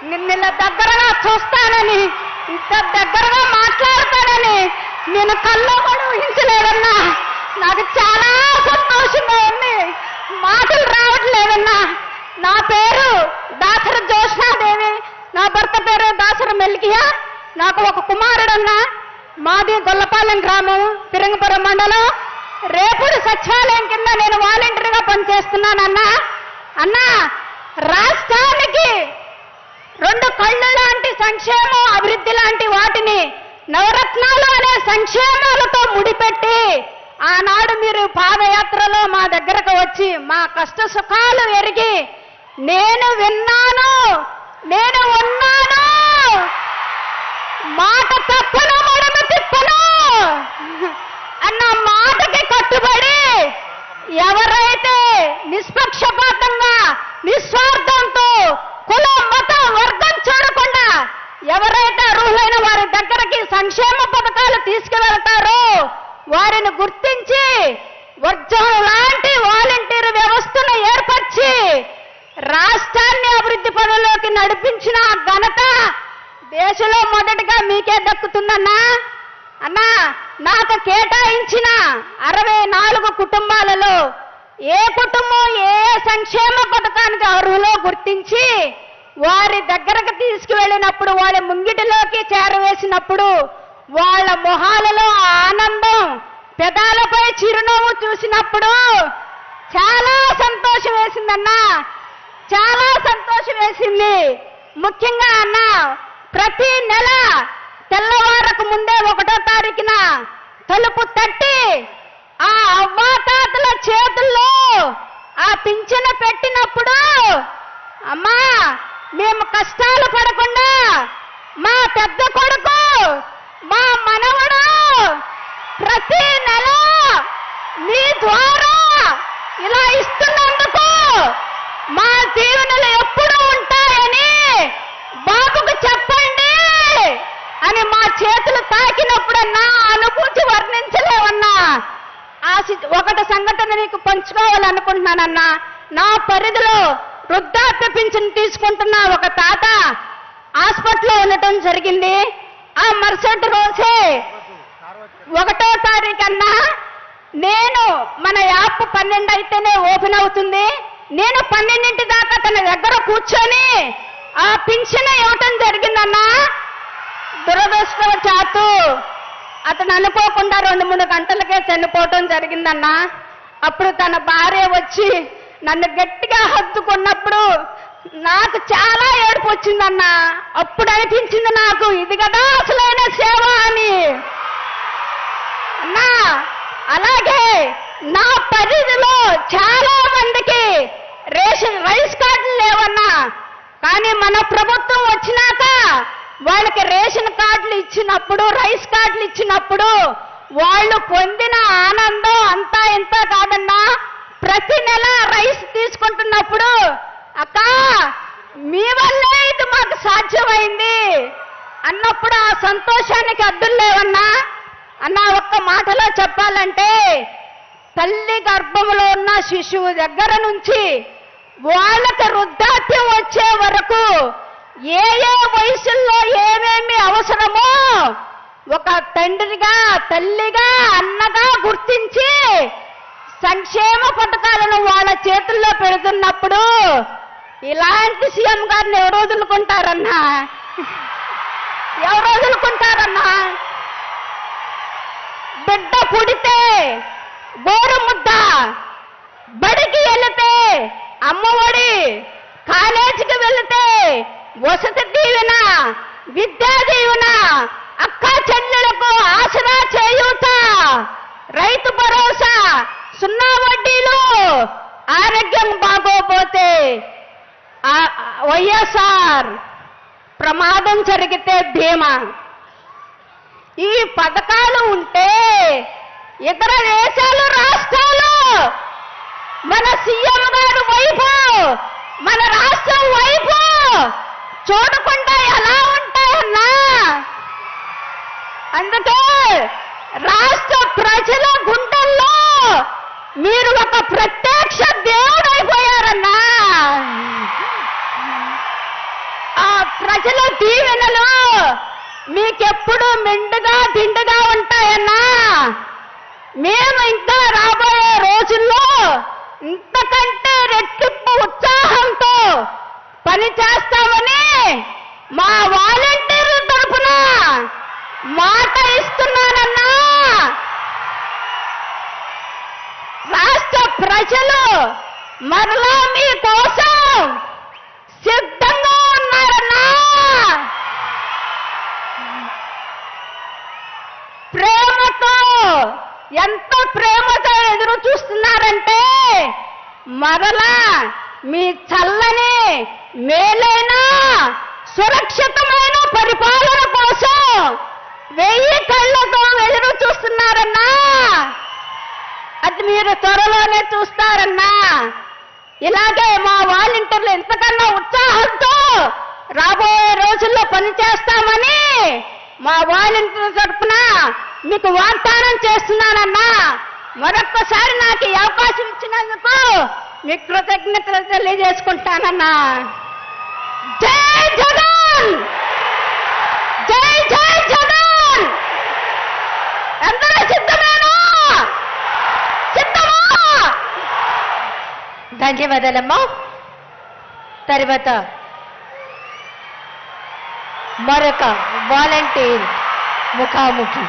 నిన్న దగ్గరగా చూస్తానని, ఇంత దగ్గరగా మాట్లాడతానని నేను కల్లో కూడా ఊహించలేదన్నా. నాకు చాలా సంతోషంగా ఉంది, మాటలు రావట్లేదన్నా. నా పేరు దాసరి జ్యోత్స్నాదేవి, నా భర్త పేరు దాసరి మెల్కియా. నాకు ఒక కుమారుడన్నా. మాది గొల్లపాలెం గ్రామం, పిరంగపురం మండలం. రేపుడు సచివాలయం కింద నేను వాలంటీర్గా పనిచేస్తున్నానన్నా. అన్నా, రాష్ట్రానికి 2 కళ్ళు లాంటి సంక్షేమం, అభివృద్ధి లాంటి వాటిని నవరత్నాలు అనే సంక్షేమాలతో ముడిపెట్టి ఆనాడు మీరు పాదయాత్రలో మా దగ్గరకు వచ్చి మా కష్ట సుఖాలు ఎరిగి నేను విన్నాను, నేను ఉన్నాను, మాట తప్పను మడమ తిప్పను అన్న మాటకి కట్టుబడి ఎవరైతే నిష్పక్షపాతంగా నిస్వార్థంతో కులం మతం వర్గం చూడకుండా ఎవరైతే అర్హులైన వారి దగ్గరకి సంక్షేమ పథకాలు తీసుకువెళ్తారో వారిని గుర్తించి వర్జం లాంటి వాలంటీర్ వ్యవస్థను ఏర్పరిచి రాష్ట్రాన్ని అభివృద్ధి పనుల్లోకి నడిపించిన ఘనత దేశంలో మొదటిగా మీకే దక్కుతుందన్నా. అన్నా, నాకు కేటాయించిన 64 కుటుంబాలలో ఏ కుటుంబం ఏ సంక్షేమ పథకానికి అర్హులో గుర్తించి వారి దగ్గరకు తీసుకువెళ్ళినప్పుడు, వాళ్ళ ముంగిటిలోకి చేరవేసినప్పుడు వాళ్ళ మొహాలలో ఆనందం, పెదాలపై చిరునవ్వు చూసినప్పుడు చాలా సంతోషం వేసిందన్నా, చాలా సంతోషం వేసింది. ముఖ్యంగా అన్నా, ప్రతి నెల తెల్లవారకు ముందే 1వ తారీఖున తలుపు తట్టి ఆ అవ్వాతాతల చేతుల్లో ఆ పింఛను పెట్టినప్పుడు, అమ్మా మేము కష్టాలు పడకుండా మా పెద్ద కొడుకు, మా మనవడు ప్రతి నెల మీ ద్వారా ఇలా ఇస్తున్నందుకు మా దీవెనలు ఎప్పుడూ ఉంటాయని బాబుకు చెప్పండి అని మా చేతులు తాకినప్పుడన్నా అనుభూతి వర్ణించలేవన్నా. ఒకటి సంఘటన నీకు పంచుకోవాలనుకుంటున్నానన్నా. నా పరిధిలో వృద్ధాప్య పింఛను తీసుకుంటున్న ఒక తాత హాస్పిటల్లో ఉండటం జరిగింది. ఆ మరుసటి రోజే 1వ తారీఖన్నా నేను మన యాప్ 12 అయితేనే ఓపెన్ అవుతుంది. నేను 12 దాకా తన దగ్గర కూర్చొని ఆ పింఛను ఇవ్వటం జరిగిందన్నా. దురదృష్టవశాత్తు అతను అనుకోకుండా 2-3 గంటలకే చనిపోవటం జరిగిందన్నా. అప్పుడు తన భార్య వచ్చి నన్ను గట్టిగా హత్తుకున్నప్పుడు నాకు చాలా ఏడుపు వచ్చిందన్నా. అప్పుడు అనిపించింది నాకు, ఇది కదా అసలైన సేవ అని. అన్నా, అలాగే నా పరిధిలో చాలా మందికి రైస్ కార్డులు లేవన్నా. కానీ మన ప్రభుత్వం వచ్చినాక వాళ్ళకి రేషన్ కార్డులు ఇచ్చినప్పుడు, రైస్ కార్డులు ఇచ్చినప్పుడు వాళ్ళు పొందిన ఆనందం అంతా ఇంత కాదన్నా. ప్రతి నెల రైస్ తీసుకుంటున్నప్పుడు, అక్క మీ వల్లే ఇది మాకు సాధ్యమైంది అన్నప్పుడు ఆ సంతోషానికి అడ్డులు లేవన్నా. అన్న, ఒక్క మాటలో చెప్పాలంటే తల్లి గర్భంలో ఉన్న శిశువు దగ్గర నుంచి వాళ్ళకి వృద్ధాప్యం వచ్చే వరకు ఏ ఏ వయసుల్లో ఏమేమి అవసరమో ఒక తండ్రిగా, తల్లిగా, అన్నగా గుర్తించి సంక్షేమ పథకాలను వాళ్ళ చేతుల్లో పెడుతున్నప్పుడు ఇలాంటి సీఎం గారిని ఎవరు వదులుకుంటారన్నా? ఎవరు వదులుకుంటారన్నా? బిడ్డ పుడితే గోరు ముద్ద, బడికి వెళితే అమ్మఒడి, కాలేజీకి వెళితే వసతి దీవెన, విద్యా దీవెన, అక్క చెల్లెలకు ఆసరా చేయూత, రైతు భరోసా, 0 వడ్డీలు, ఆరోగ్యం బాగోపోతే వైఎస్ఆర్, ప్రమాదం జరిగితే బీమా. ఈ పథకాలు ఉంటే ఇతర దేశాలు, రాష్ట్రాలు మన సీఎం గారు వైపు, మన రాష్ట్రం వైపు చూడకుండా ఎలా ఉంటాయన్నా? అందుకే రాష్ట్ర ప్రజల గుండెల్లో మీరు ఒక ప్రత్యక్ష దేవుడైపోయారన్నా. ఆ ప్రజల దీవెనలు మీకెప్పుడు మెండుగా దిండుగా ఉంటాయన్నా. మేము ఇంకా రాబోయే రోజుల్లో ఇంతకంటే రెట్టింపు ఉత్సాహంతో పని చేస్తామని మా వాలంటీర్ల తరఫున మాట ఇస్తున్నానన్నా. రాష్ట్ర ప్రజలు మరలా మీ కోసం సిద్ధంగా ఉన్నారన్నా. ప్రేమతో, ఎంత ప్రేమతో ఎదురు చూస్తున్నారంటే మరలా మీ చల్లని మేలైన సురక్షితమైన పరిపాలన కోసం 1000 కళ్ళతో ఎదురు చూస్తున్నారన్నా. అది మీరు త్వరలోనే చూస్తారన్నా. ఇలాగే మా వాలంటీర్లు ఎంతకన్నా ఉత్సాహంతో రాబోయే రోజుల్లో పనిచేస్తామని మా వాలంటీర్ల తరఫున మీకు వాగ్దానం చేస్తున్నానన్నా. మరొక్కసారి నాకు ఈ అవకాశం ఇచ్చినందుకు మీకు కృతజ్ఞతలు తెలియజేసుకుంటానన్నా. జై జగన్, జై జై జగన్. అందరూ సిద్ధమేనా? సిద్ధమా? ధన్యవాదాలమ్మా. తర్వాత మరొక వాలంటీర్ ముఖాముఖి.